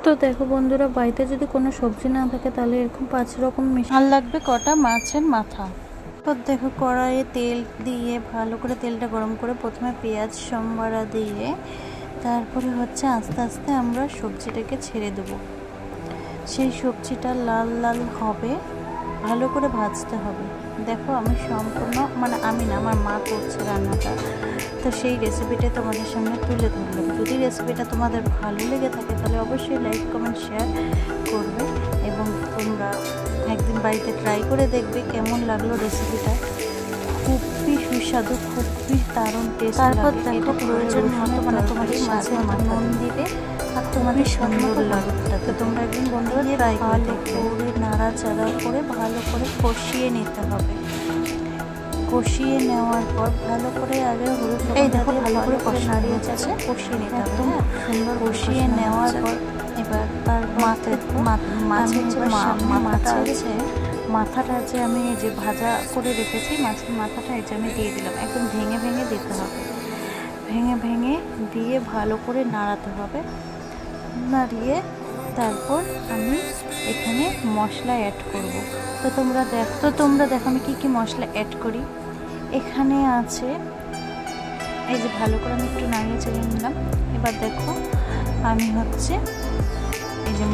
তো দেখো বন্ধুরা, বাড়িতে যদি কোনো সবজি না থাকে তাহলে এরকম 5 রকম আর লাগবে কটা মাছের মাথা। তো দেখো কড়াইয়ে তেল দিয়ে ভালো করে তেলটা গরম করে প্রথমে পেঁয়াজ সম্বারা দিয়ে তারপরে হচ্ছে আস্তে আস্তে আমরা সবজিটাকে ছেড়ে দেব। সেই সবজিটা লাল লাল হবে, ভালো করে ভাজতে হবে। দেখো আমি সম্পূর্ণ আমি না, আমার মা করছে রান্নাটা, তো সেই রেসিপিটা তোমাদের সামনে তুলে ধরলাম। যদি রেসিপিটা তোমাদের ভালো লেগে থাকে তাহলে অবশ্যই লাইক কমেন্ট শেয়ার করবে এবং তোমরা একদিন বাড়িতে ট্রাই করে দেখবে কেমন লাগলো রেসিপিটা। খুবই সুস্বাদু, খুবই দারুণ টেস্ট। তারপর দেখো প্রয়োজন মতো তোমাদের মাছের নুন দিবে আর তোমাদের সুন্দর লাগবে। তো তোমরা একদিন বন্ধুরা ট্রাই করে নাড়াচাড়া করে ভালো করে কষিয়ে নিতে হবে। কষিয়ে নেওয়ার পর ভালো করে আগে হলুদ ভালো করে নাড়িয়ে যাচ্ছে কষিয়ে নিতে হবে। সুন্দর কষিয়ে নেওয়ার পর এবার তার মাছের যে মাথাটা আছে, মাথাটা যে আমি এই যে ভাজা করে রেখেছি মাছের মাথাটা এই যে আমি দিয়ে দিলাম। একদম ভেঙে ভেঙে দিতে হবে, ভেঙে ভেঙে দিয়ে ভালো করে নাড়াতে হবে। নাড়িয়ে তারপর আমি এখানে মশলা অ্যাড করব। তো তোমরা দেখো আমি কি মশলা অ্যাড করি। এখানে আছে এই যে ভালো করে আমি একটু নাড়িয়ে চেড়ে নিলাম। এবার দেখো আমি হচ্ছে এই যে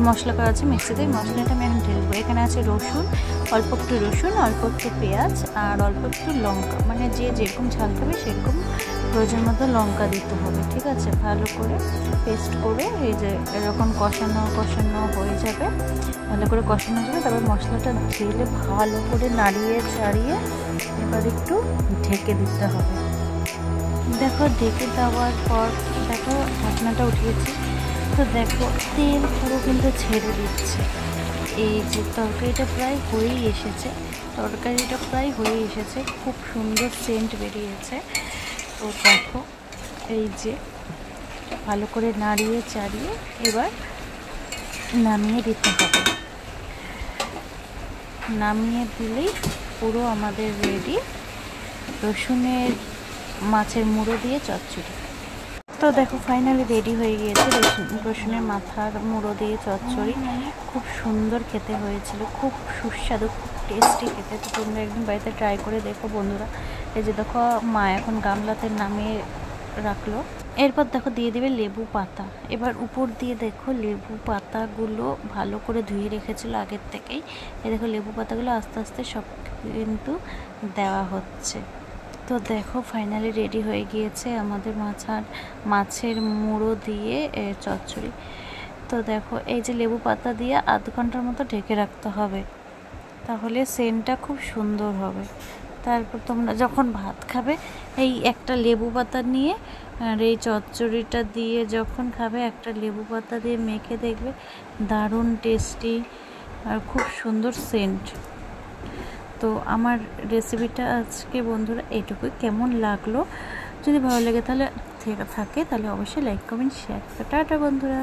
মশলা করা আছে মিক্সিতে, মশলাটা আমি এখন ঢেলবো। এখানে আছে রসুন, অল্প একটু রসুন, অল্প একটু পেঁয়াজ আর অল্প একটু লঙ্কা, যে যেরকম ঝাল খাবে সেরকম প্রয়োজন মতো লঙ্কা দিতে হবে। ঠিক আছে, ভালো করে পেস্ট করে এই যে এরকম কষানো হয়ে যাবে, ভালো করে কষানো যাবে। তারপর মশলাটা ঢেলে ভালো করে নাড়িয়ে চাড়িয়ে এবার একটু ঢেকে দিতে হবে। দেখো ঢেকে দেওয়ার পর দেখো ঢাকনাটা উঠিয়েছি। তো দেখো তেল পুরো কিন্তু ছেড়ে দিচ্ছে। এই যে তরকারিটা প্রায় হয়েই এসেছে, খুব সুন্দর সেন্ট বেরিয়েছে। তো দেখো এই যে ভালো করে নাড়িয়ে চাড়িয়ে এবার নামিয়ে দিতে হবে। নামিয়ে দিলেই পুরো আমাদের রেডি রসুনের মাছের মুড়ো দিয়ে চচ্চড়ি। তো দেখো ফাইনালি রেডি হয়ে গিয়েছে রসুনের মাথার মুড়ো দিয়ে চচ্চড়ি। খুব সুন্দর খেতে হয়েছিল, খুব সুস্বাদু, খুব টেস্টি খেতে। তো তোমরা একদিন বাড়িতে ট্রাই করে দেখো বন্ধুরা। এই যে দেখো মা এখন গামলাতে নামিয়ে রাখলো। এরপর দেখো দিয়ে দেবে লেবু পাতা। এবার উপর দিয়ে দেখো লেবু পাতাগুলো ভালো করে ধুয়ে রেখেছিল আগের থেকেই। এই দেখো লেবু পাতাগুলো আস্তে আস্তে সব কিন্তু দেওয়া হচ্ছে। তো দেখো ফাইনালি রেডি হয়ে গিয়েছে আমাদের মাছের মুড়ো দিয়ে চচ্চড়ি। তো দেখো এই যে লেবু পাতা দিয়ে আধ ঘন্টার মতো ঢেকে রাখতে হবে, তাহলে সেন্টটা খুব সুন্দর হবে। তারপর তোমরা যখন ভাত খাবে এই একটা লেবু পাতা নিয়ে আর এই চচ্চড়িটা দিয়ে যখন খাবে, একটা লেবু পাতা দিয়ে মেখে দেখবে দারুণ টেস্টি আর খুব সুন্দর সেন্ট। তো আমার রেসিপিটা আজকে বন্ধুরা এইটুকুই। কেমন লাগলো, যদি ভালো লাগে তাহলে অবশ্যই লাইক কমেন্ট শেয়ার। টাটা বন্ধুরা।